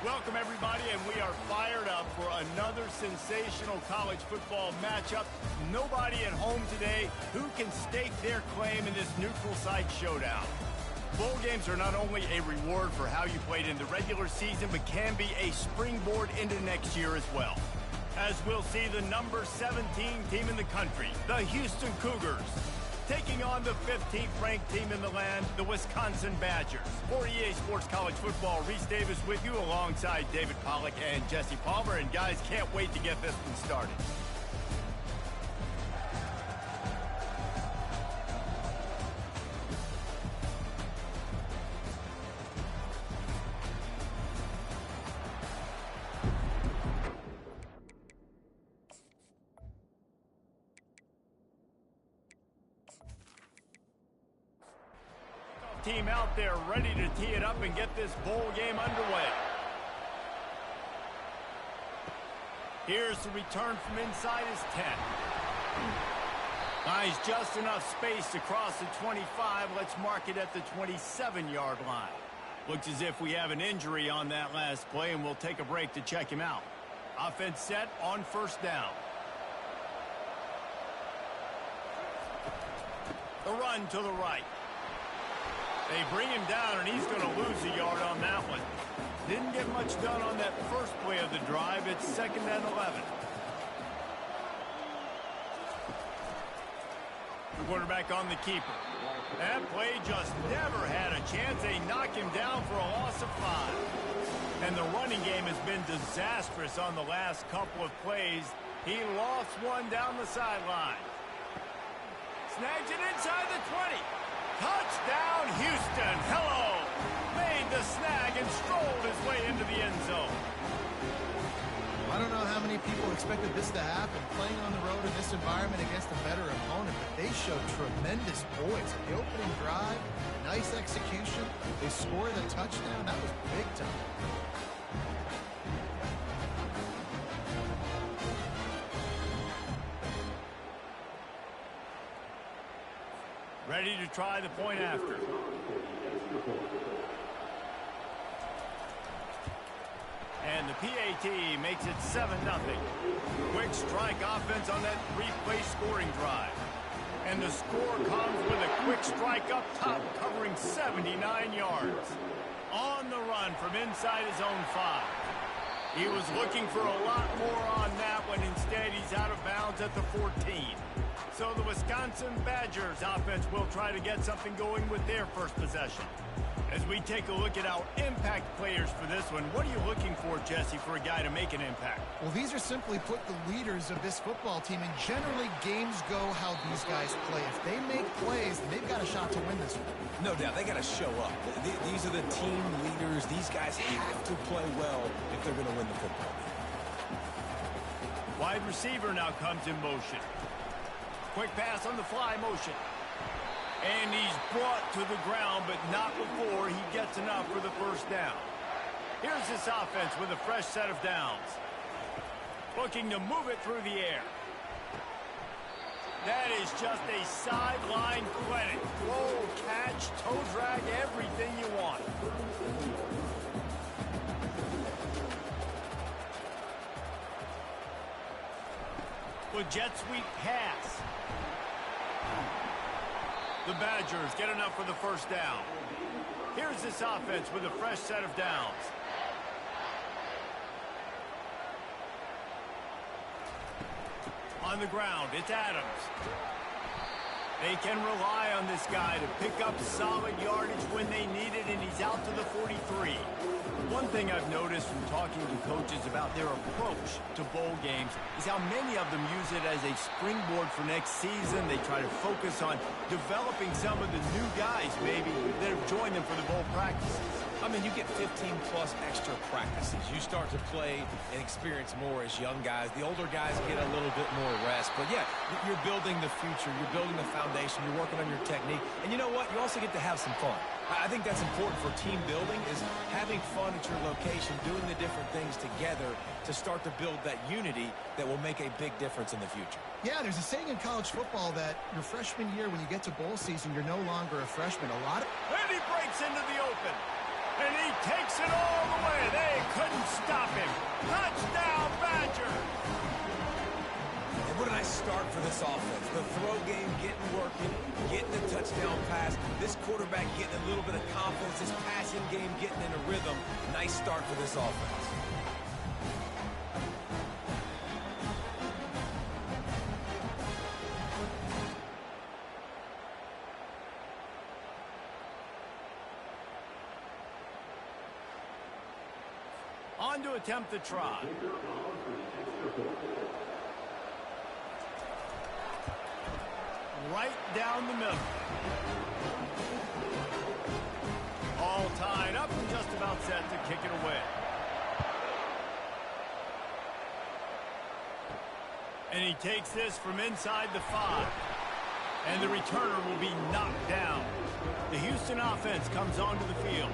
Welcome, everybody, and we are fired up for another sensational college football matchup. Nobody at home today who can stake their claim in this neutral site showdown. Bowl games are not only a reward for how you played in the regular season, but can be a springboard into next year as well. As we'll see the number 17 team in the country, the Houston Cougars, taking on the 15th ranked team in the land, the Wisconsin Badgers. For EA Sports College Football, Reese Davis with you alongside David Pollack and Jesse Palmer. And guys, can't wait to get this one started. Team out there ready to tee it up and get this bowl game underway. Here's the return from inside his 10. Nice, just enough space to cross the 25. Let's mark it at the 27-yard line. Looks as if we have an injury on that last play, and we'll take a break to check him out. Offense set on first down. The run to the right. They bring him down, and he's going to lose a yard on that one. Didn't get much done on that first play of the drive. It's 2nd and 11. The quarterback on the keeper. That play just never had a chance. They knock him down for a loss of 5. And the running game has been disastrous on the last couple of plays. He lost one down the sideline. Snags it inside the 20. Touchdown, Houston. Hello. Made the snag and strolled his way into the end zone. I don't know how many people expected this to happen, playing on the road in this environment against a better opponent, but they showed tremendous poise. The opening drive, nice execution. They scored a touchdown. That was big time. Ready to try the point after. And the PAT makes it 7-0. Quick strike offense on that 3-play scoring drive. And the score comes with a quick strike up top, covering 79 yards. On the run from inside his own 5. He was looking for a lot more on that one. Instead, he's out of bounds at the 14. So the Wisconsin Badgers offense will try to get something going with their first possession. As we take a look at our impact players for this one, what are you looking for, Jesse, for a guy to make an impact? Well, these are simply put the leaders of this football team, and generally games go how these guys play. If they make plays, they've got a shot to win this one. No doubt, they got to show up. These are the team leaders. These guys have to play well if they're going to win the football game. Wide receiver now comes in motion. Quick pass on the fly motion. And he's brought to the ground, but not before he gets enough for the first down. Here's this offense with a fresh set of downs. Looking to move it through the air. That is just a sideline clinic. Roll, catch, toe drag, everything you want. With jet sweep pass. The Badgers get enough for the first down. Here's this offense with a fresh set of downs. On the ground, it's Adams. They can rely on this guy to pick up solid yardage when they need it, and he's out to the 43. One thing I've noticed from talking to coaches about their approach to bowl games is how many of them use it as a springboard for next season. They try to focus on developing some of the new guys, maybe, that have joined them for the bowl practices. I mean, you get 15-plus extra practices. You start to play and experience more as young guys. The older guys get a little bit more rest. But, yeah, you're building the future. You're building the foundation. You're working on your technique. And you know what? You also get to have some fun. I think that's important for team building, is having fun at your location, doing the different things together to start to build that unity that will make a big difference in the future. Yeah, there's a saying in college football that your freshman year, when you get to bowl season, you're no longer a freshman. And he breaks into the open. And he takes it all the way. They couldn't stop him. Touchdown, Badger. And what a nice start for this offense. The throw game getting working, getting the touchdown pass. This quarterback getting a little bit of confidence. This passing game getting in a rhythm. Nice start for this offense. On to attempt the try. Right down the middle. All tied up and just about set to kick it away. And he takes this from inside the 5. And the returner will be knocked down. The Houston offense comes onto the field.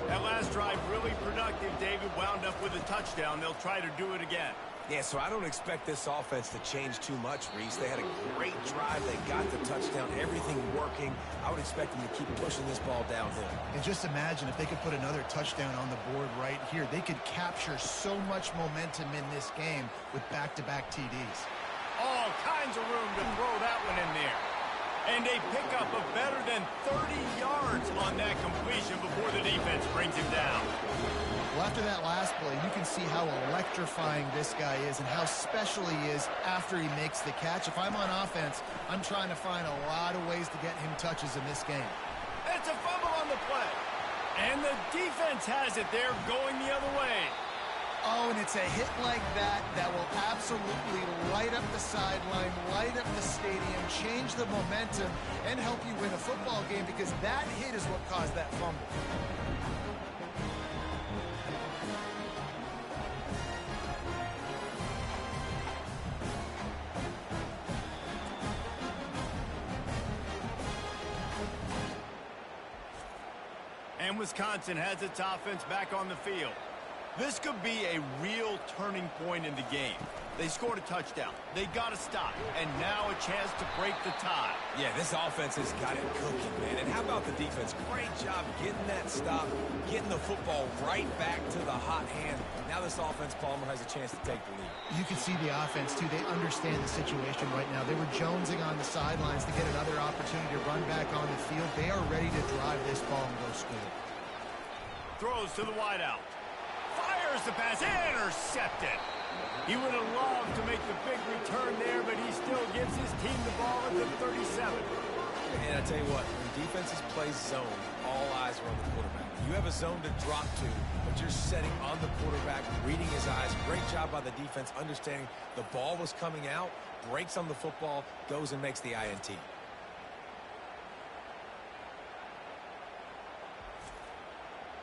That last drive really productive. David wound up with a touchdown. They'll try to do it again. Yeah, so I don't expect this offense to change too much, Reese. They had a great drive. They got the touchdown. Everything working. I would expect them to keep pushing this ball downhill. And just imagine if they could put another touchdown on the board right here. They could capture so much momentum in this game with back-to-back TDs. All kinds of room to throw that one in there. And a pickup of better than 30 yards on that completion before the defense brings him down. Well, after that last play, you can see how electrifying this guy is and how special he is after he makes the catch. If I'm on offense, I'm trying to find a lot of ways to get him touches in this game. It's a fumble on the play. And the defense has it there going the other way. Oh, and it's a hit like that that will absolutely light up the sideline, light up the stadium, change the momentum, and help you win a football game because that hit is what caused that fumble. And Wisconsin has its offense back on the field. This could be a real turning point in the game. They scored a touchdown. They got a stop. And now a chance to break the tie. Yeah, this offense has got it cooking, man. And how about the defense? Great job getting that stop, getting the football right back to the hot hand. Now this offense, Palmer, has a chance to take the lead. You can see the offense, too. They understand the situation right now. They were jonesing on the sidelines to get another opportunity to run back on the field. They are ready to drive this ball and go score. Throws to the wideout. Fires the pass, intercepted. He would have loved to make the big return there, but he still gives his team the ball at the 37. And I tell you what, when defenses play zone, all eyes are on the quarterback. You have a zone to drop to, but you're setting on the quarterback, reading his eyes. Great job by the defense, understanding the ball was coming out, breaks on the football, goes and makes the INT.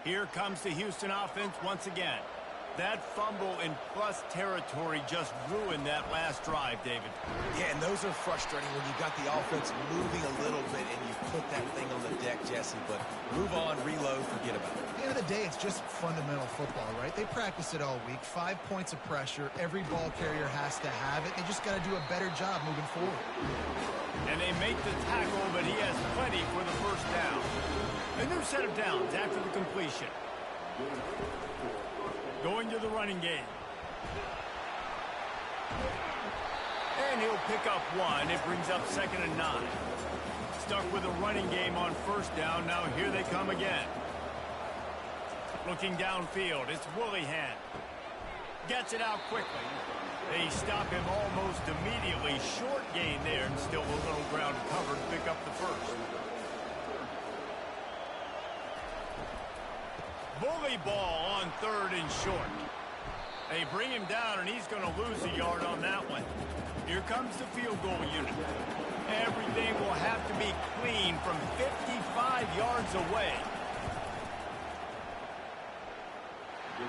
Here comes the Houston offense once again. That fumble in plus territory just ruined that last drive, David. Yeah, and those are frustrating when you got the offense moving a little bit and you put that thing on the deck, Jesse. But move on, reload, forget about it. At the end of the day, it's just fundamental football, right? They practice it all week. 5 points of pressure. Every ball carrier has to have it. They just got to do a better job moving forward. And they make the tackle, but he has plenty for the first down. A new set of downs after the completion. Going to the running game. And he'll pick up 1. It brings up 2nd and 9. Stuck with a running game on first down. Now here they come again. Looking downfield, it's Willihan. Gets it out quickly. They stop him almost immediately. Short gain there, and still a little ground covered to pick up the first. Bully ball on 3rd and short. They bring him down, and he's going to lose a yard on that one. Here comes the field goal unit. Everything will have to be clean from 55 yards away.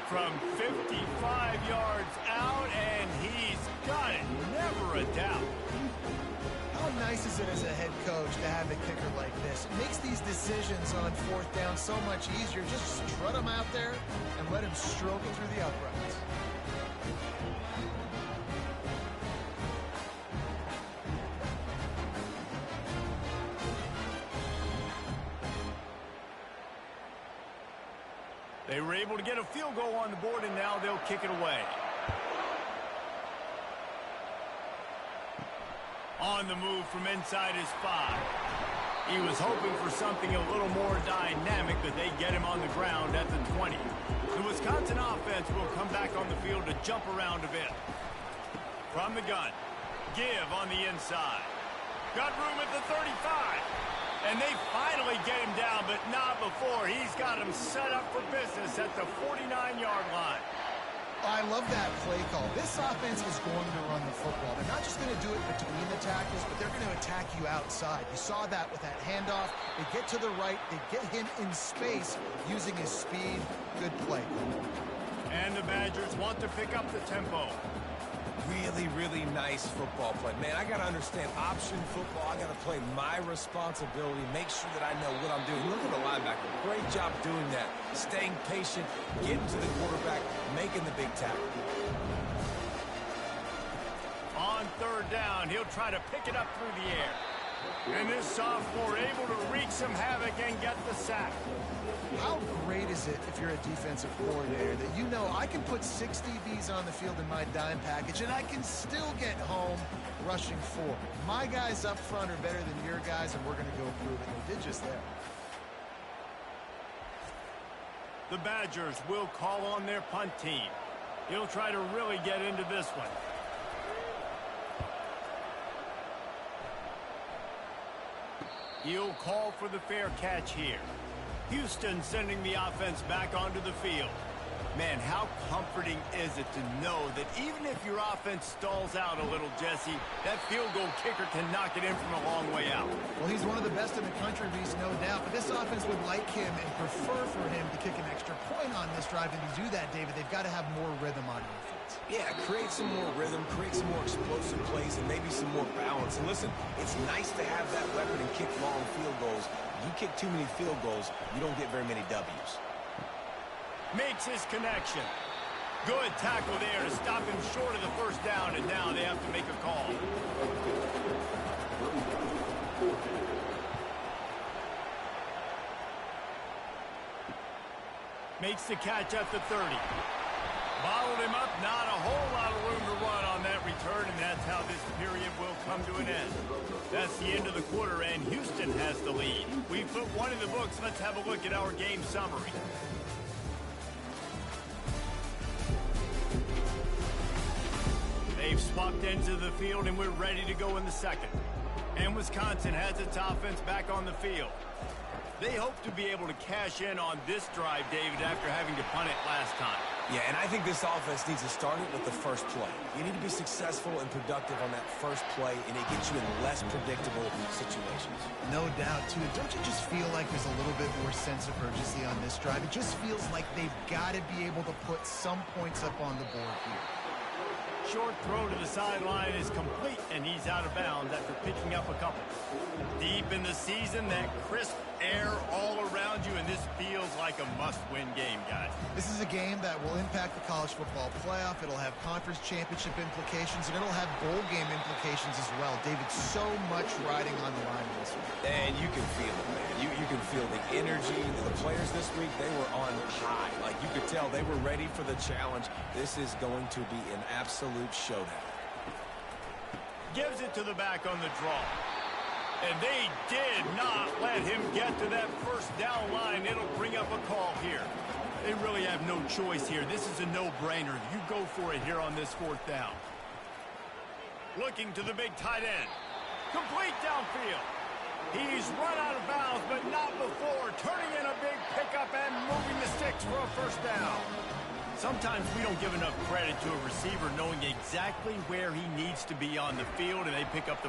From 55 yards out, and he's got it. Never a doubt. How nice is it as a head coach to have a kicker like this? It makes these decisions on 4th down so much easier. Just strut him out there and let him stroke it through the uprights. They were able to get a field goal on the board, and now they'll kick it away. On the move from inside his 5. He was hoping for something a little more dynamic, but they get him on the ground at the 20. The Wisconsin offense will come back on the field to jump around a bit. From the gun, give on the inside. Got room at the 35. And they finally get him down, but not before. He's got him set up for business at the 49-yard line. I love that play call. This offense is going to run the football. They're not just going to do it between the tackles, but they're going to attack you outside. You saw that with that handoff. They get to the right. They get him in space using his speed. Good play. And the Badgers want to pick up the tempo. Really, really nice football play. Man, I got to understand option football. I got to play my responsibility, make sure that I know what I'm doing. Look at the linebacker. Great job doing that. Staying patient, getting to the quarterback, making the big tackle. On third down, he'll try to pick it up through the air. And this sophomore able to wreak some havoc and get the sack. How great is it if you're a defensive coordinator that you know I can put 6 DBs on the field in my dime package and I can still get home rushing 4. My guys up front are better than your guys, and we're going to go prove it. They did just that. The Badgers will call on their punt team. He'll try to really get into this one. He'll call for the fair catch here. Houston sending the offense back onto the field. Man, how comforting is it to know that even if your offense stalls out a little, Jesse, that field goal kicker can knock it in from a long way out. Well, he's one of the best in the country, Reese, no doubt. But this offense would like him and prefer for him to kick an extra point on this drive. And to do that, David, they've got to have more rhythm on offense. Yeah, create some more rhythm, create some more explosive plays, and maybe some more balance. And listen, it's nice to have that weapon and kick long field goals. You kick too many field goals, you don't get very many W's. Makes his connection. Good tackle there to stop him short of the first down, and now they have to make a call. Makes the catch at the 30. Bottled him up, not a whole lot of room to run on that return, and that's how this period will come to an end. That's the end of the quarter, and Houston has the lead. We've put one in the books. Let's have a look at our game summary. They've swapped ends of the field, and we're ready to go in the second. And Wisconsin has its offense back on the field. They hope to be able to cash in on this drive, David, after having to punt it last time. Yeah, and I think this offense needs to start it with the first play. You need to be successful and productive on that first play, and it gets you in less predictable situations. No doubt, too. Don't you just feel like there's a little bit more sense of urgency on this drive? It just feels like they've got to be able to put some points up on the board here. Short throw to the sideline is complete, and he's out of bounds after picking up a couple. Deep in the season, that crisp air all around you, and this feels like a must-win game, guys. This is a game that will impact the college football playoff. It'll have conference championship implications, and it'll have bowl game implications as well. David, so much riding on the line in this one. And you can feel it, man. You can feel the energy. The players this week, they were on high. Like, you could tell they were ready for the challenge. This is going to be an absolute showdown. Gives it to the back on the draw. And they did not let him get to that first down line. It'll bring up a call here. They really have no choice here. This is a no-brainer. You go for it here on this fourth down. Looking to the big tight end. Complete downfield. He's run out of bounds, but not before. Turning in a big pickup and moving the sticks for a first down. Sometimes we don't give enough credit to a receiver knowing exactly where he needs to be on the field, and they pick up the...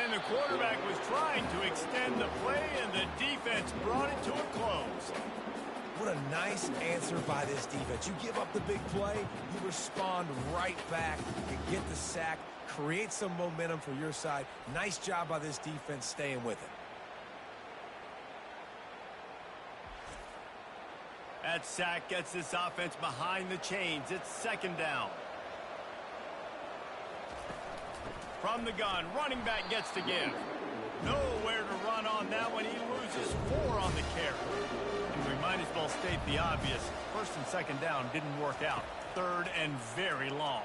And the quarterback was trying to extend the play, and the defense brought it to a close. What a nice answer by this defense. You give up the big play, you respond right back, you get the sack, create some momentum for your side. Nice job by this defense staying with it. That sack gets this offense behind the chains. It's second down. From the gun, running back gets to give. Nowhere to run on that one. He loses 4 on the carry. And we might might as well state the obvious. First and second down didn't work out. Third and very long.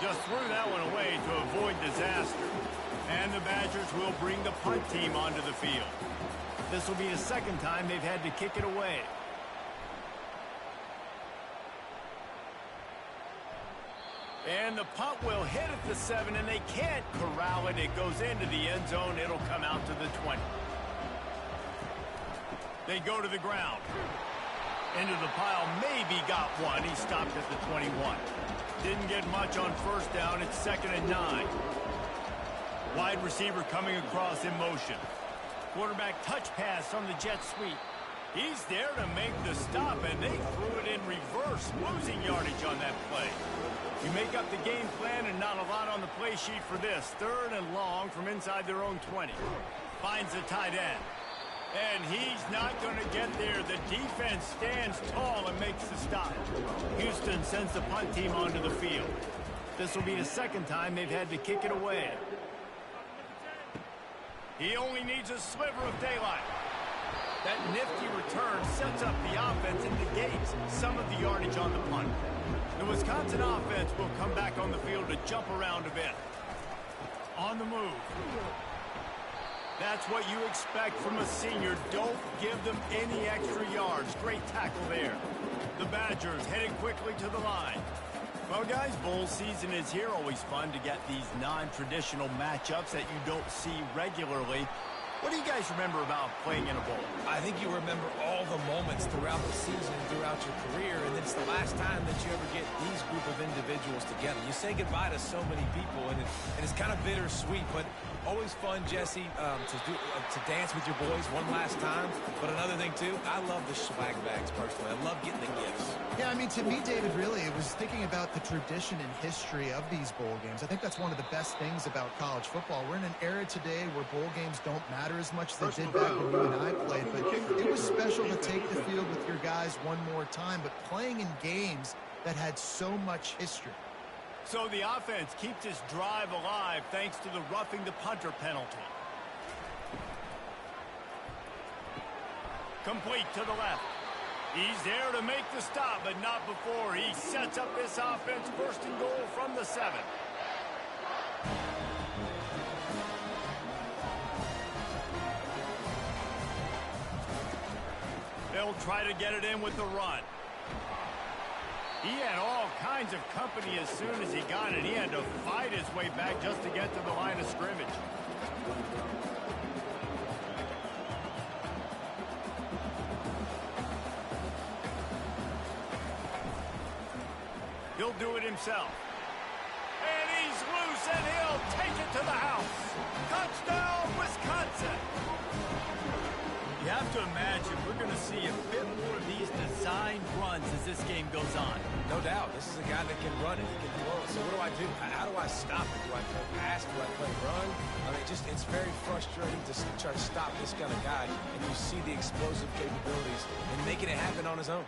Just threw that one away to avoid disaster. And the Badgers will bring the punt team onto the field. This will be the second time they've had to kick it away. And the punt will hit at the 7, and they can't corral it. It goes into the end zone. It'll come out to the 20. They go to the ground. Into the pile, maybe got one. He stopped at the 21. Didn't get much on first down. It's 2nd and 9. Wide receiver coming across in motion. Quarterback touch pass from the jet sweep. He's there to make the stop, and they threw it in reverse, losing yardage on that play. You make up the game plan and not a lot on the play sheet for this. 3rd and long from inside their own 20. Finds the tight end. And he's not going to get there. The defense stands tall and makes the stop. Houston sends the punt team onto the field. This will be the second time they've had to kick it away. He only needs a sliver of daylight. That nifty return sets up the offense and negates some of the yardage on the punt. The Wisconsin offense will come back on the field to jump around a bit. On the move. That's what you expect from a senior. Don't give them any extra yards. Great tackle there. The Badgers headed quickly to the line. Well, guys, bowl season is here. Always fun to get these non-traditional matchups that you don't see regularly. What do you guys remember about playing in a bowl? I think you remember all the moments throughout the season, throughout your career, and it's the last time that you ever get these group of individuals together. You say goodbye to so many people, and it's kind of bittersweet, but always fun, Jesse, to dance with your boys one last time. But another thing, too, I love the swag bags, personally. I love getting the gifts. Yeah, I mean, to me, David, really, it was thinking about the tradition and history of these bowl games. I think that's one of the best things about college football. We're in an era today where bowl games don't matter as much as they did back when you and I played, but it was special to take the field with your guys one more time, but playing in games that had so much history. So the offense keeps its drive alive thanks to the roughing the punter penalty. Complete to the left. He's there to make the stop, but not before he sets up this offense. 1st and goal from the 7. They'll try to get it in with the run. He had all kinds of company as soon as he got it. He had to fight his way back just to get to the line of scrimmage. He'll do it himself. And he's loose, and he'll take it to the house. Touchdown, Wisconsin! You have to imagine we're going to see a bit more of these designed runs as this game goes on. No doubt. This is a guy that can run it. He can throw it. So what do I do? How do I stop it? Do I play pass? Do I play run? I mean, it's very frustrating to try to stop this kind of guy, and you see the explosive capabilities and making it happen on his own.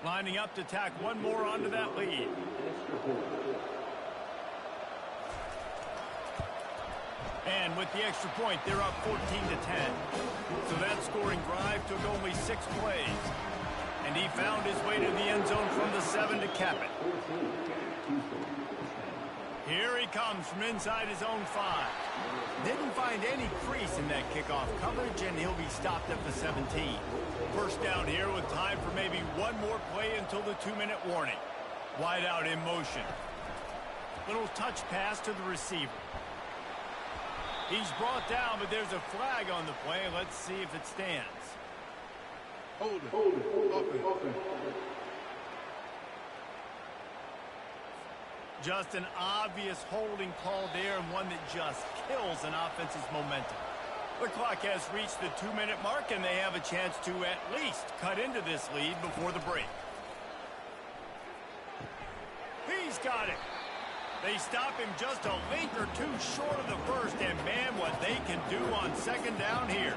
Lining up to tack one more onto that lead. And with the extra point, they're up 14-10. So that scoring drive took only 6 plays. And he found his way to the end zone from the 7 to cap it. Here he comes from inside his own 5. Didn't find any crease in that kickoff coverage, and he'll be stopped at the 17. First down here with time for maybe one more play until the 2-minute warning. Wide out in motion. Little touch pass to the receiver. He's brought down, but there's a flag on the play. Let's see if it stands. Hold it. Open. Just an obvious holding call there, and one that just kills an offense's momentum. The clock has reached the 2-minute mark, and they have a chance to at least cut into this lead before the break. He's got it. They stop him just a link or two short of the first, and man, what they can do on 2nd down here.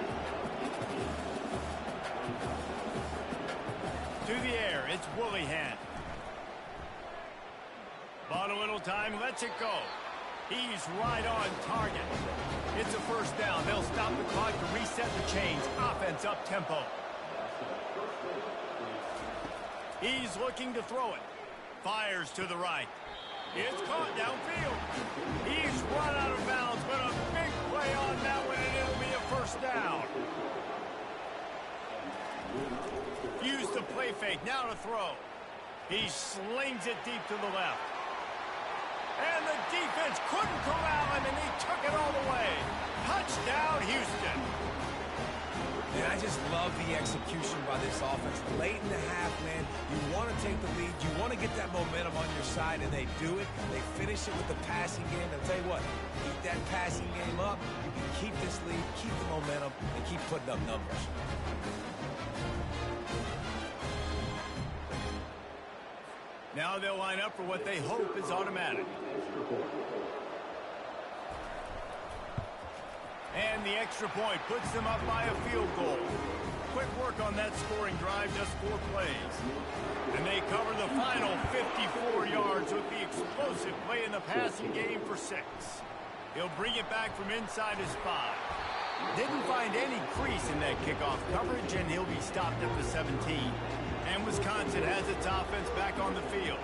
To the air, it's Woolihan. Bought a little time, lets it go. He's right on target. It's a first down. They'll stop the clock to reset the chains. Offense up tempo. He's looking to throw it. Fires to the right. It's caught downfield. He's run out of bounds, but a big play on that one, and it'll be a first down. Use the play fake. Now to throw. He slings it deep to the left. And the defense couldn't corral him, and they took it all the way. Touchdown, Houston. And I just love the execution by this offense. Late in the half, man, you want to take the lead. You want to get that momentum on your side, and they do it. They finish it with the passing game. I'll tell you what, keep that passing game up. You can keep this lead, keep the momentum, and keep putting up numbers. Now they'll line up for what they hope is automatic. And the extra point puts them up by a field goal. Quick work on that scoring drive, just 4 plays. And they cover the final 54 yards with the explosive play in the passing game for 6. He'll bring it back from inside his 5. Didn't find any crease in that kickoff coverage, and he'll be stopped at the 17. And Wisconsin has its offense back on the field.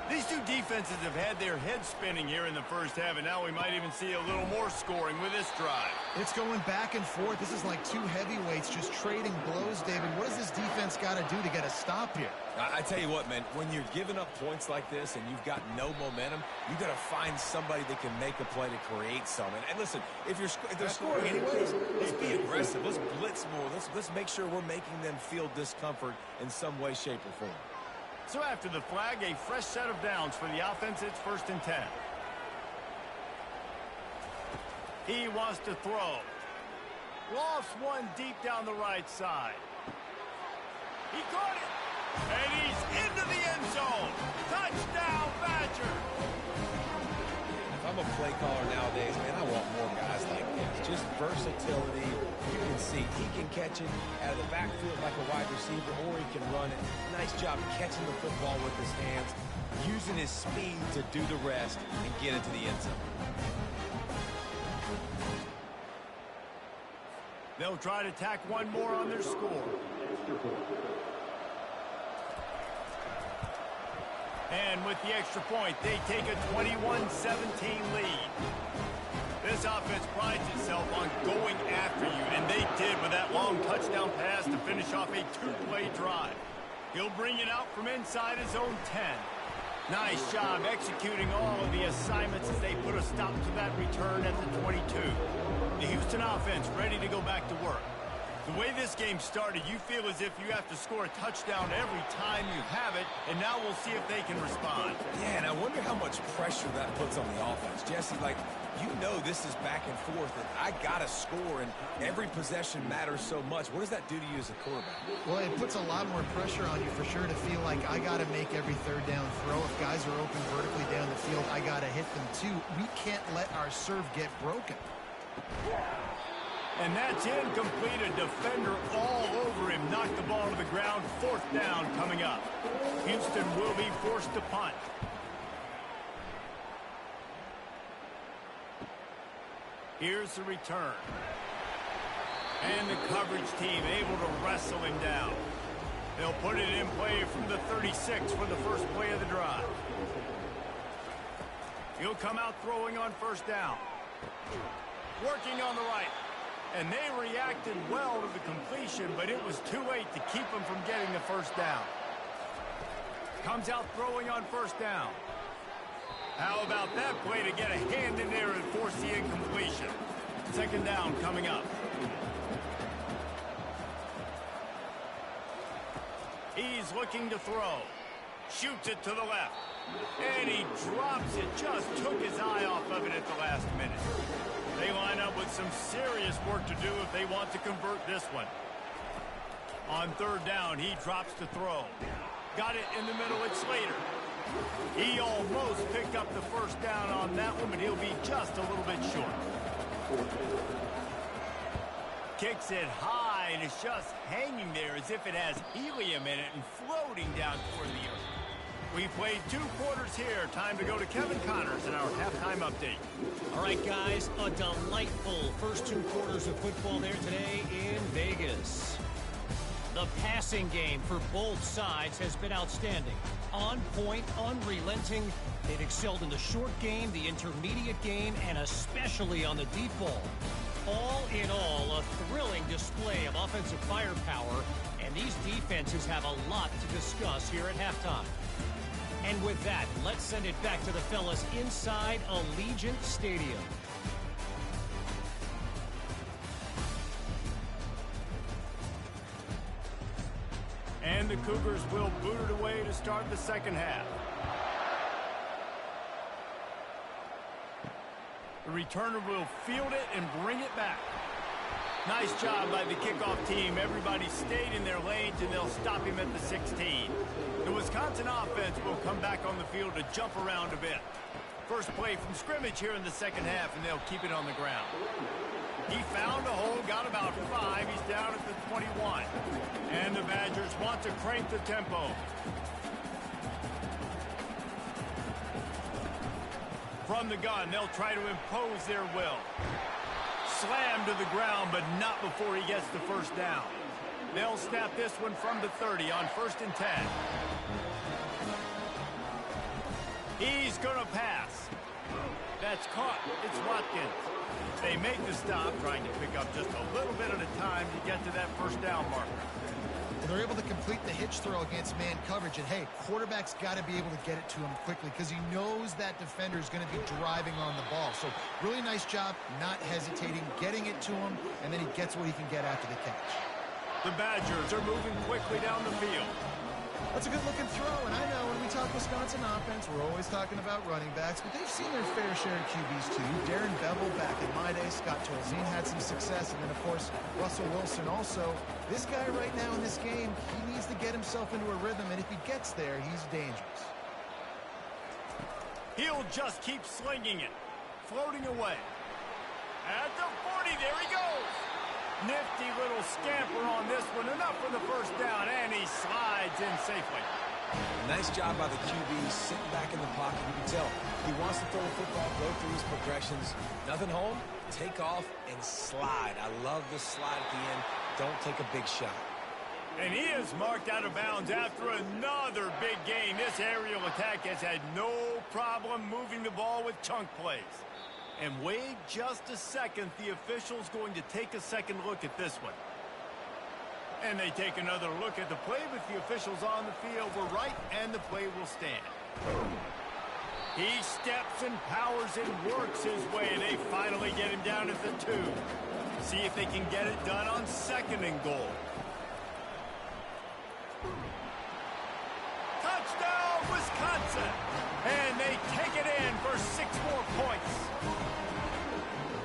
These two defenses have had their heads spinning here in the first half, and now we might even see a little more scoring with this drive. It's going back and forth. This is like two heavyweights just trading blows, David. What does this defense got to do to get a stop here? I tell you what, man, when you're giving up points like this and you've got no momentum, you got to find somebody that can make a play to create some. And listen, if they're scoring anyways, let's be aggressive. Let's blitz more. Let's make sure we're making them feel discomfort in some way, shape, or form. So after the flag, a fresh set of downs for the offense. It's 1st and 10. He wants to throw. Lost one deep down the right side. He caught it. And he's into the end zone. Touchdown, Badger. If I'm a play caller nowadays, man, I want more guys like this. Just versatility. You can see he can catch it out of the backfield like a wide receiver, or he can run it. Nice job catching the football with his hands, using his speed to do the rest and get into the end zone. They'll try to tack one more on their score. And with the extra point, they take a 21-17 lead. This offense prides itself on going after you, and they did with that long touchdown pass to finish off a 2-play drive. He'll bring it out from inside his own 10. Nice job executing all of the assignments as they put a stop to that return at the 22. The Houston offense ready to go back to work. The way this game started, you feel as if you have to score a touchdown every time you have it, and now we'll see if they can respond. Yeah, and I wonder how much pressure that puts on the offense. Jesse, like, you know this is back and forth, and I got to score, and every possession matters so much. What does that do to you as a quarterback? Well, it puts a lot more pressure on you for sure to feel like I got to make every third down throw. If guys are open vertically down the field, I got to hit them too. We can't let our serve get broken. And that's incomplete. A defender all over him. Knocked the ball to the ground. 4th down coming up. Houston will be forced to punt. Here's the return. And the coverage team able to wrestle him down. They'll put it in play from the 36 for the first play of the drive. He'll come out throwing on 1st down. Working on the right. And they reacted well to the completion, but it was too late to keep them from getting the 1st down. Comes out throwing on 1st down. How about that play to get a hand in there and force the incompletion? 2nd down coming up. He's looking to throw. Shoots it to the left. And he drops it. Just took his eye off of it at the last minute. They line up with some serious work to do if they want to convert this one. On 3rd down, he drops to throw. Got it in the middle. It's Slater. He almost picked up the 1st down on that one, but he'll be just a little bit short. Kicks it high, and it's just hanging there as if it has helium in it and floating down toward the earth. We played 2 quarters here. Time to go to Kevin Connors in our halftime update. All right, guys, a delightful first 2 quarters of football there today in Vegas. The passing game for both sides has been outstanding. On point, unrelenting. They've excelled in the short game, the intermediate game, and especially on the deep ball. All in all, a thrilling display of offensive firepower, and these defenses have a lot to discuss here at halftime. And with that, let's send it back to the fellas inside Allegiant Stadium. And the Cougars will boot it away to start the second half. The returner will field it and bring it back. Nice job by the kickoff team. Everybody stayed in their lanes, and they'll stop him at the 16. The Wisconsin offense will come back on the field to jump around a bit. First play from scrimmage here in the second half, and they'll keep it on the ground. He found a hole, got about 5. He's down at the 21. And the Badgers want to crank the tempo. From the gun, they'll try to impose their will. Slammed to the ground, but not before he gets the first down. They'll snap this one from the 30 on 1st and 10. He's going to pass. That's caught. It's Watkins. They make the stop, trying to pick up just a little bit at a time to get to that first down marker. Well, they're able to complete the hitch throw against man coverage, and hey, quarterback's got to be able to get it to him quickly because he knows that defender is going to be driving on the ball. So really nice job, not hesitating, getting it to him, and then he gets what he can get after the catch. The Badgers are moving quickly down the field. That's a good-looking throw, and I know when we talk Wisconsin offense, we're always talking about running backs, but they've seen their fair share of QBs too. Darren Bevel back in my day, Scott Tolzien had some success, and then, of course, Russell Wilson also. This guy right now in this game, he needs to get himself into a rhythm, and if he gets there, he's dangerous. He'll just keep slinging it, floating away. At the 40, there he goes. Nifty little scamper on this one. Enough for the first down, and he slides in safely. Nice job by the QB, sitting back in the pocket. You can tell he wants to throw the football, go through his progressions. Nothing home, take off, and slide. I love the slide at the end. Don't take a big shot. And he is marked out of bounds after another big gain. This aerial attack has had no problem moving the ball with chunk plays. And wait just a second, the official's going to take a second look at this one. And they take another look at the play, but the officials on the field were right, and the play will stand. He steps and powers and works his way, and they finally get him down at the 2. See if they can get it done on 2nd and goal. Touchdown, Wisconsin! And they take it in for 6 more points.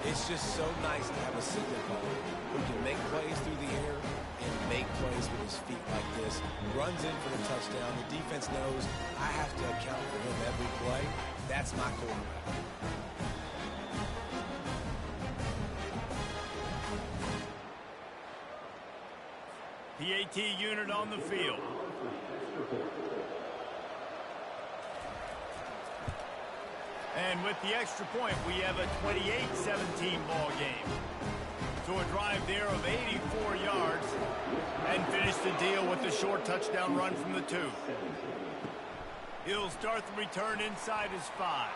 It's just so nice to have a signal caller who can make plays through the air and make plays with his feet like this. Runs in for the touchdown. The defense knows I have to account for him every play. That's my quarterback. The AT unit on the field. And with the extra point, we have a 28-17 ball game. So a drive there of 84 yards, and finish the deal with the short touchdown run from the 2. He'll start the return inside his 5.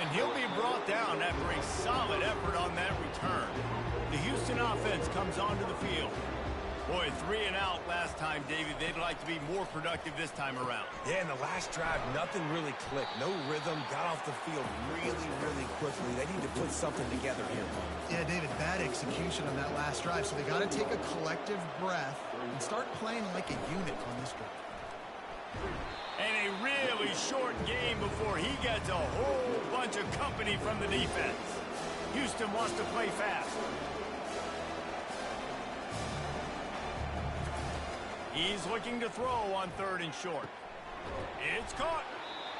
And he'll be brought down after a solid effort on that return. The Houston offense comes onto the field. Boy, 3 and out last time, David. They'd like to be more productive this time around. Yeah, in the last drive, nothing really clicked. No rhythm, got off the field really quickly. They need to put something together here. Yeah, David, bad execution on that last drive, so they got to take a collective breath and start playing like a unit on this drive. And a really short game before he gets a whole bunch of company from the defense. Houston wants to play fast. He's looking to throw on 3rd and short. It's caught.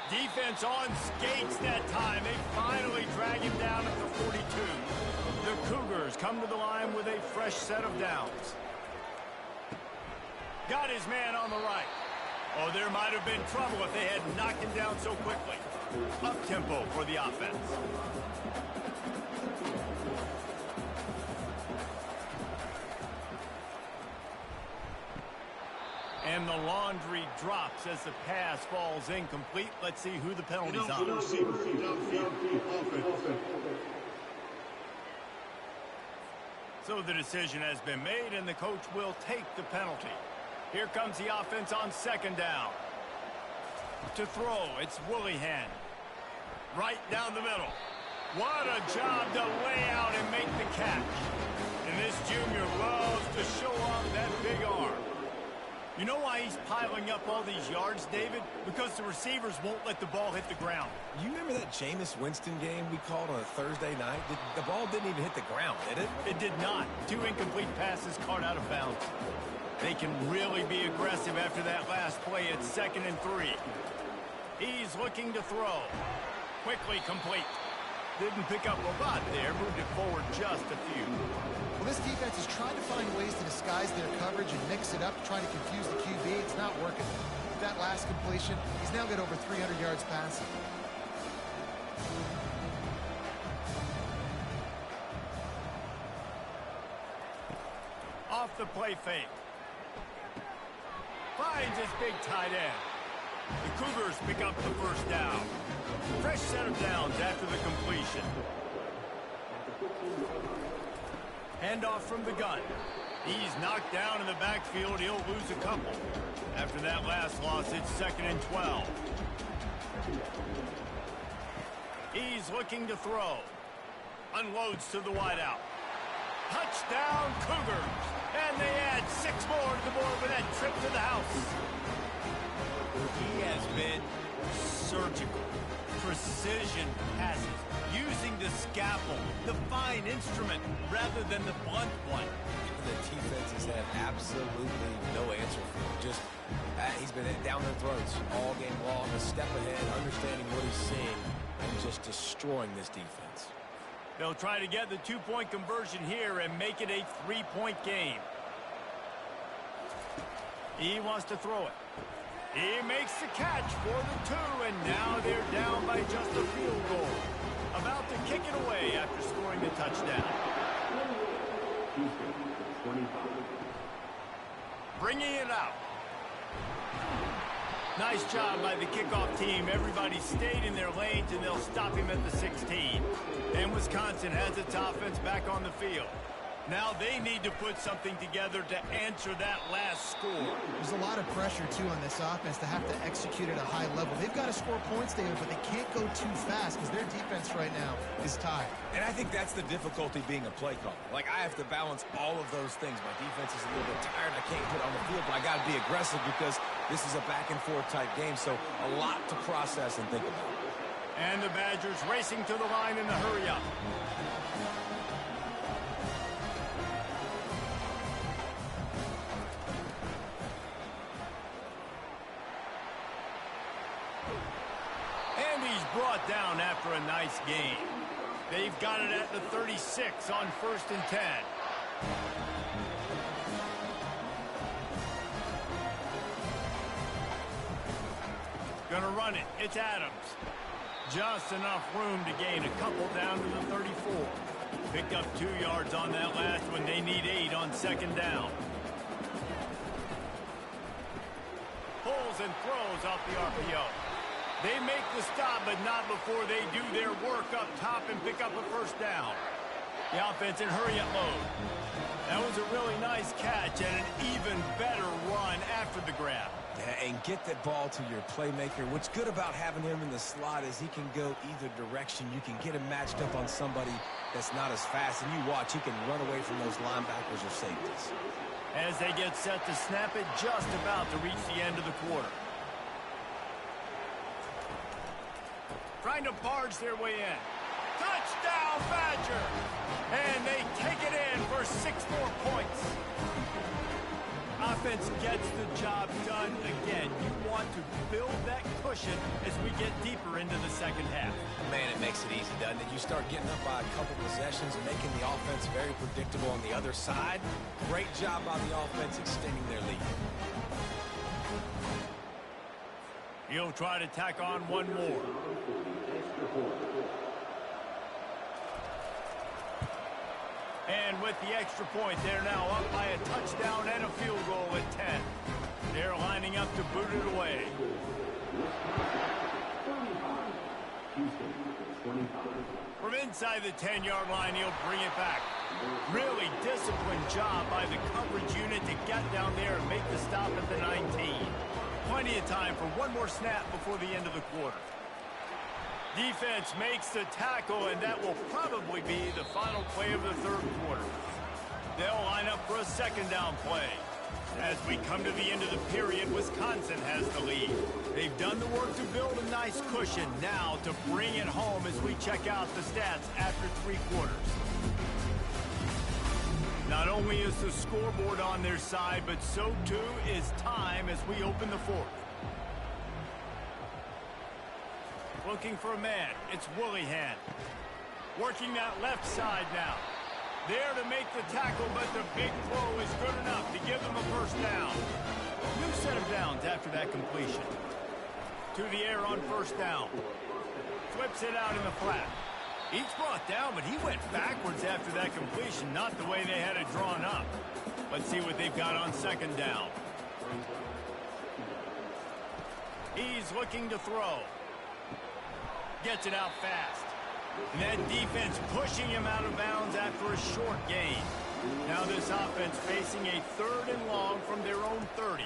Defense on skates that time. They finally drag him down at the 42. The Cougars come to the line with a fresh set of downs. Got his man on the right. Oh, there might have been trouble if they had knocked him down so quickly. Up-tempo for the offense. And the laundry drops as the pass falls incomplete. Let's see who the penalty's on. So the decision has been made, and the coach will take the penalty. Here comes the offense on second down. To throw, it's Willihan. Right down the middle. What a job to lay out and make the catch. And this junior loves to show off that big arm. You know why he's piling up all these yards, David? Because the receivers won't let the ball hit the ground. You remember that Jameis Winston game we called on a Thursday night? The ball didn't even hit the ground, did it? It did not. 2 incomplete passes caught out of bounds. They can really be aggressive after that last play. It's 2nd and 3. He's looking to throw. Quickly complete. Didn't pick up a lot there. Moved it forward just a few. Well, this defense is trying to find ways to disguise their coverage and mix it up, trying to confuse the QB. It's not working. With that last completion, he's now got over 300 yards passing. Off the play fake. Finds his big tight end. The Cougars pick up the first down. Fresh set of downs after the completion. Handoff from the gun. He's knocked down in the backfield. He'll lose a couple. After that last loss, it's 2nd and 12. He's looking to throw. Unloads to the wideout. Touchdown, Cougars. And they add 6 more to the board with that trip to the house. He has been surgical. Precision passes. Using the scalpel, the fine instrument, rather than the blunt one. The defense has had absolutely no answer for him. Just, he's been down their throats all game long, a step ahead, understanding what he's seeing, and just destroying this defense. They'll try to get the 2-point conversion here and make it a 3-point game. He wants to throw it. He makes the catch for the 2, and now they're down by just a field goal. About to kick it away after scoring the touchdown. Bringing it out. Nice job by the kickoff team. Everybody stayed in their lanes, and they'll stop him at the 16. And Wisconsin has its offense back on the field. Now they need to put something together to answer that last score. There's a lot of pressure, too, on this offense to have to execute at a high level. They've got to score points, David, but they can't go too fast because their defense right now is tired. And I think that's the difficulty being a play caller. Like, I have to balance all of those things. My defense is a little bit tired. I can't put it on the field, but I got to be aggressive because this is a back-and-forth type game, so a lot to process and think about. And the Badgers racing to the line in the hurry-up. Brought down after a nice game. They've got it at the 36 on 1st and 10. Gonna run it. It's Adams. Just enough room to gain a couple down to the 34. Picked up 2 yards on that last one. They need 8 on 2nd down. Pulls and throws off the RPO. They make the stop, but not before they do their work up top and pick up a first down. The offense in hurry-up mode. That was a really nice catch and an even better run after the grab. Yeah, and get that ball to your playmaker. What's good about having him in the slot is he can go either direction. You can get him matched up on somebody that's not as fast, and you watch, he can run away from those linebackers or safeties. As they get set to snap it, just about to reach the end of the quarter. Trying to barge their way in. Touchdown, Badger! And they take it in for 6 more points. Offense gets the job done again. You want to build that cushion as we get deeper into the second half. Man, it makes it easy, doesn't it? You start getting up by a couple possessions, making the offense very predictable on the other side. Great job by the offense extending their lead. He'll try to tack on one more. And with the extra point, they're now up by a touchdown and a field goal at 10. They're lining up to boot it away. From inside the 10-yard line, he'll bring it back. Really disciplined job by the coverage unit to get down there and make the stop at the 19. Plenty of time for one more snap before the end of the quarter. Defense makes the tackle, and that will probably be the final play of the third quarter. They'll line up for a second down play. As we come to the end of the period, Wisconsin has the lead. They've done the work to build a nice cushion. Now to bring it home as we check out the stats after 3 quarters. Not only is the scoreboard on their side, but so too is time as we open the fourth. Looking for a man, it's Willihan. Working that left side now. There to make the tackle, but the big throw is good enough to give them a first down. New set of downs after that completion. To the air on first down. Flips it out in the flat. He's brought down, but he went backwards after that completion, not the way they had it drawn up. Let's see what they've got on second down. He's looking to throw. Gets it out fast. And that defense pushing him out of bounds after a short gain. Now this offense facing a 3rd and long from their own 30.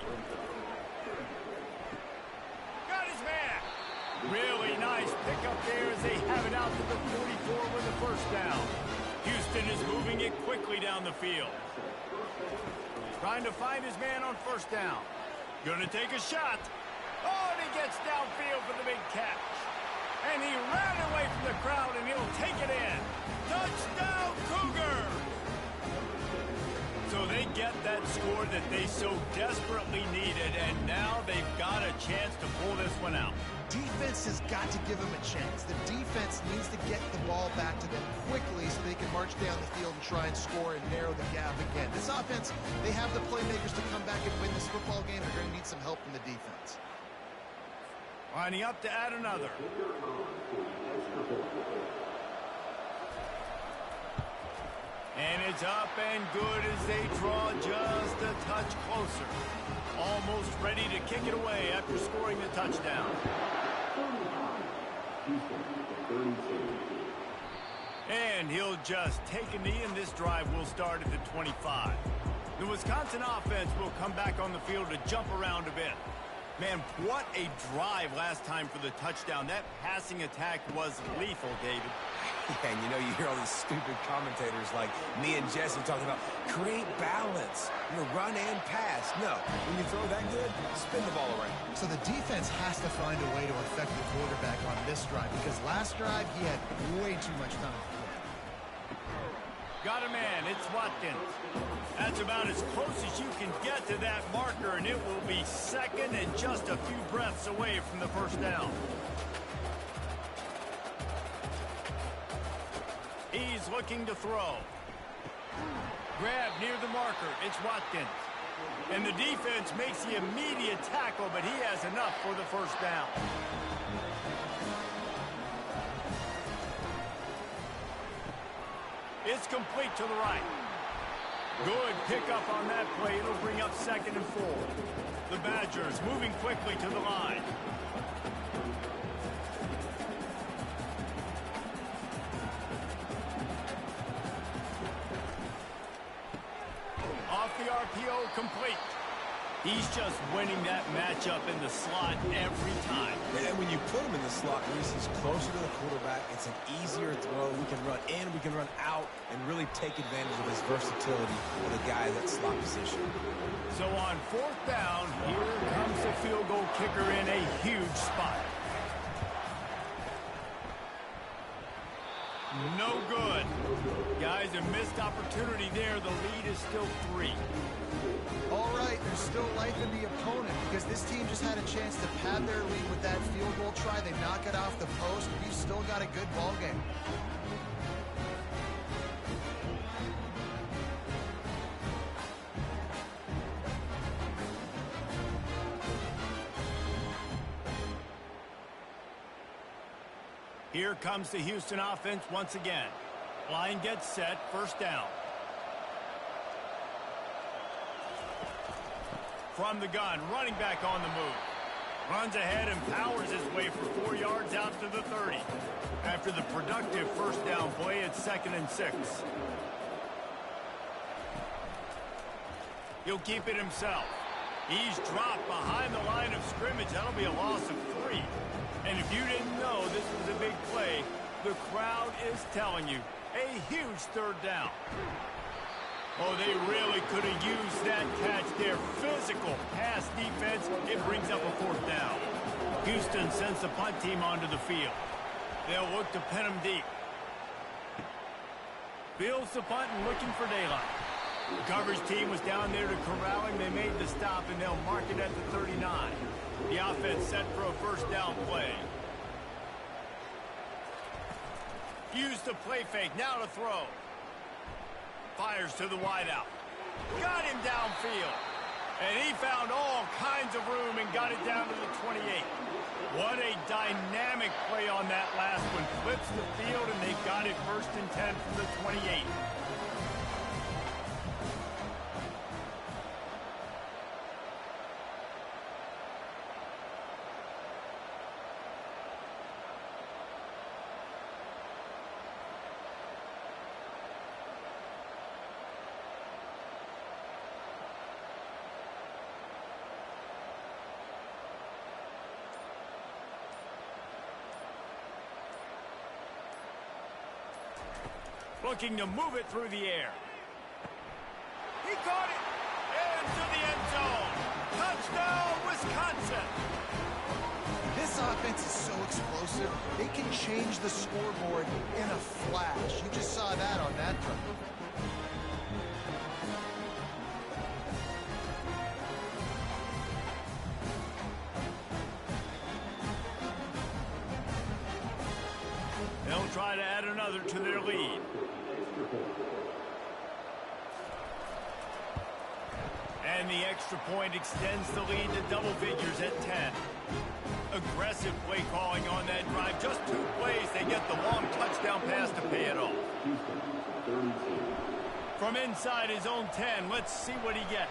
Got his man. Really nice pickup there as they have it out to the 44 with the first down. Houston is moving it quickly down the field. Trying to find his man on first down. Gonna take a shot. Oh, and he gets downfield for the big catch. And he ran away from the crowd, and he'll take it in. Touchdown, Cougar! So they get that score that they so desperately needed, and now they've got a chance to pull this one out. Defense has got to give them a chance. The defense needs to get the ball back to them quickly so they can march down the field and try and score and narrow the gap again. This offense, they have the playmakers to come back and win this football game. They're going to need some help from the defense. Lining up to add another. And it's up and good as they draw just a touch closer. Almost ready to kick it away after scoring the touchdown. And he'll just take a knee, and this drive will start at the 25. The Wisconsin offense will come back on the field to jump around a bit. Man, what a drive last time for the touchdown. That passing attack was lethal, David. Yeah, and you know, you hear all these stupid commentators like me and Jesse talking about create balance, run and pass. No, when you throw that good, spin the ball around. So the defense has to find a way to affect the quarterback on this drive because last drive he had way too much time. Got a man, it's Watkins. That's about as close as you can get to that marker, and it will be second and just a few breaths away from the first down. He's looking to throw. Grab near the marker, it's Watkins. And the defense makes the immediate tackle, but he has enough for the first down. It's complete to the right. Good pickup on that play. It'll bring up 2nd and 4. The Badgers moving quickly to the line. Off the RPO, complete. He's just winning that matchup in the slot every time. And when you put him in the slot, Reese, he's closer to the quarterback. It's an easier throw. We can run in, we can run out, and really take advantage of his versatility with a guy in that slot position. So on 4th down, here comes the field goal kicker in a huge spot. No good. Guys, a missed opportunity there. The lead is still 3. All right, there's still life in the opponent because this team just had a chance to pad their lead with that field goal try. They knock it off the post. We've still got a good ball game. Here comes the Houston offense once again. Line gets set, first down. From the gun, running back on the move. Runs ahead and powers his way for 4 yards out to the 30. After the productive first down play, it's 2nd and 6. He'll keep it himself. He's dropped behind the line of scrimmage. That'll be a loss of 3. And if you didn't know this was a big play, the crowd is telling you, a huge 3rd down. Oh, they really could have used that catch there. Physical pass defense. It brings up a 4th down. Houston sends the punt team onto the field. They'll look to pin him deep. Fields the punt and looking for daylight. The coverage team was down there to corral him. They made the stop, and they'll mark it at the 39. The offense set for a first down play. Use the play fake. Now to throw. Fires to the wideout. Got him downfield. And he found all kinds of room and got it down to the 28. What a dynamic play on that last one. Flips the field, and they got it 1st and 10 from the 28. Looking to move it through the air. He caught it into the end zone. Touchdown, Wisconsin. This offense is so explosive, they can change the scoreboard in a flash. You just saw that on that drive. They'll try to add another to their lead. And the extra point extends the lead to double figures at 10. Aggressive play calling on that drive. Just 2 plays, they get the long touchdown pass to pay it off. From inside his own 10, let's see what he gets.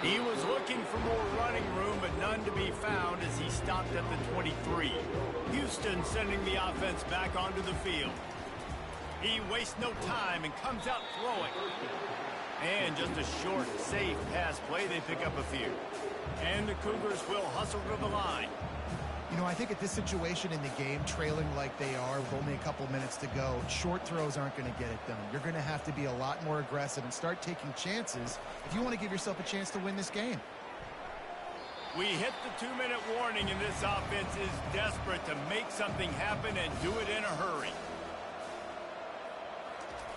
He was looking for more running room, but none to be found as he stopped at the 23. Houston sending the offense back onto the field. He wastes no time and comes out throwing. And just a short, safe pass play, they pick up a few. And the Cougars will hustle to the line. You know, I think at this situation in the game, trailing like they are with only a couple minutes to go, short throws aren't going to get it done. You're going to have to be a lot more aggressive and start taking chances if you want to give yourself a chance to win this game. We hit the 2-minute warning, and this offense is desperate to make something happen and do it in a hurry.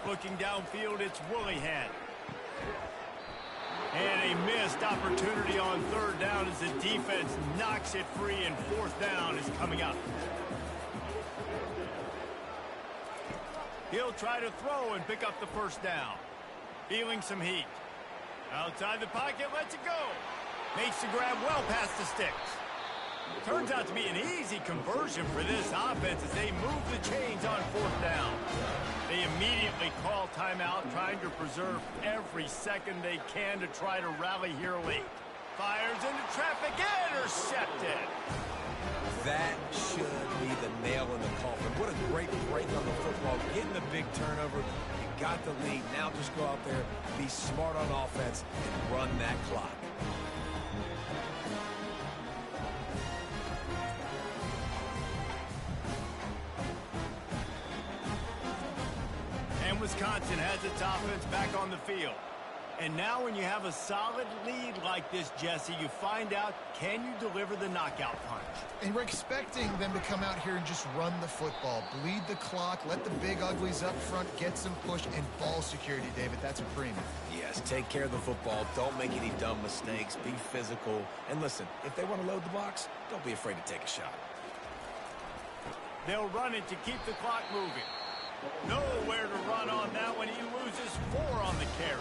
Looking downfield, it's Willihan. And a missed opportunity on 3rd down as the defense knocks it free, and 4th down is coming up. He'll try to throw and pick up the first down. Feeling some heat. Outside the pocket, lets it go. Makes the grab well past the sticks. Turns out to be an easy conversion for this offense as they move the chains on 4th down. They immediately call timeout, trying to preserve every second they can to try to rally here late. Fires into traffic, intercepted. That should be the nail in the coffin. What a great break on the football. Getting the big turnover. You got the lead. Now just go out there, be smart on offense, and run that clock. Wisconsin has its offense back on the field. And now when you have a solid lead like this, Jesse, you find out, can you deliver the knockout punch? And we're expecting them to come out here and just run the football, bleed the clock, let the big uglies up front get some push, and ball security, David. That's a premium. Yes, take care of the football. Don't make any dumb mistakes. Be physical. And listen, if they want to load the box, don't be afraid to take a shot. They'll run it to keep the clock moving. Nowhere to run on that one. He loses 4 on the carry.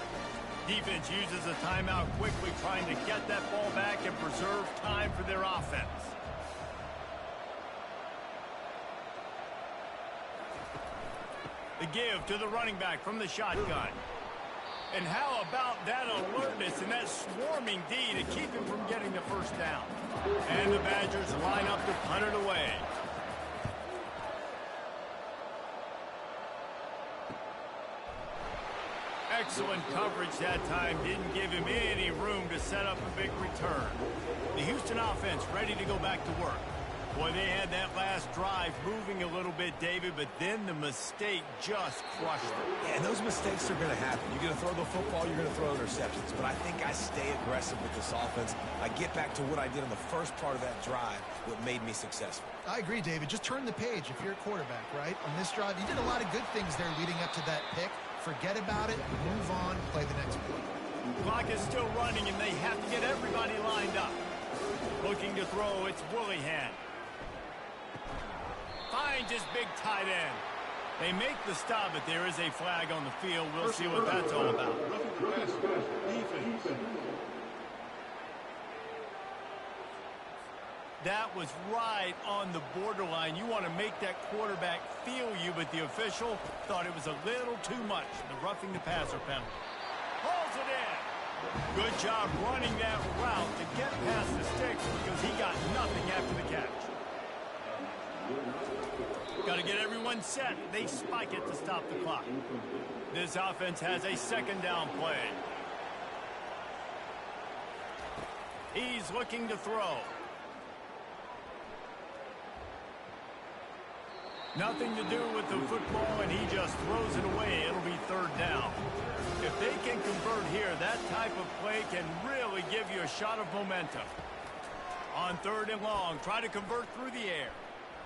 Defense uses a timeout quickly, trying to get that ball back and preserve time for their offense. The give to the running back from the shotgun. And how about that alertness and that swarming D to keep him from getting the first down? And the Badgers line up to punt it away. Excellent coverage that time. Didn't give him any room to set up a big return. The Houston offense ready to go back to work. Boy, they had that last drive moving a little bit, David, but then the mistake just crushed them. Yeah, and those mistakes are going to happen. You're going to throw the football, you're going to throw interceptions. But I think I stay aggressive with this offense. I get back to what I did in the first part of that drive, what made me successful. I agree, David. Just turn the page if you're a quarterback, right? On this drive, you did a lot of good things there leading up to that pick. Forget about it, move on, play the next play. Clock is still running, and they have to get everybody lined up. Looking to throw, it's Willihan. Finds his big tight end. They make the stop, but there is a flag on the field. We'll see what that's all about. That was right on the borderline. You want to make that quarterback feel you, but the official thought it was a little too much. The roughing the passer penalty. Pulls it in. Good job running that route to get past the sticks because he got nothing after the catch. Got to get everyone set. They spike it to stop the clock. This offense has a second down play. He's looking to throw. Nothing to do with the football, and he just throws it away. It'll be third down. If they can convert here, that type of play can really give you a shot of momentum. On third and long, try to convert through the air.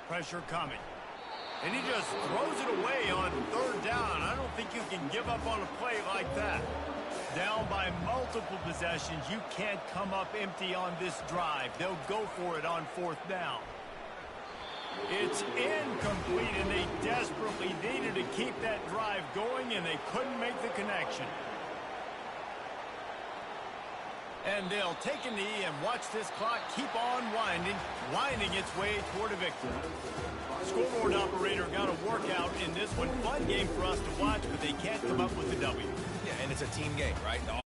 Pressure coming. And he just throws it away on third down. I don't think you can give up on a play like that. Down by multiple possessions, you can't come up empty on this drive. They'll go for it on fourth down. It's incomplete, and they desperately needed to keep that drive going, and they couldn't make the connection. And they'll take a knee and watch this clock keep on winding its way toward a victory. Scoreboard operator got a workout in this one. Fun game for us to watch, but they can't come up with the W. Yeah, and it's a team game, right? The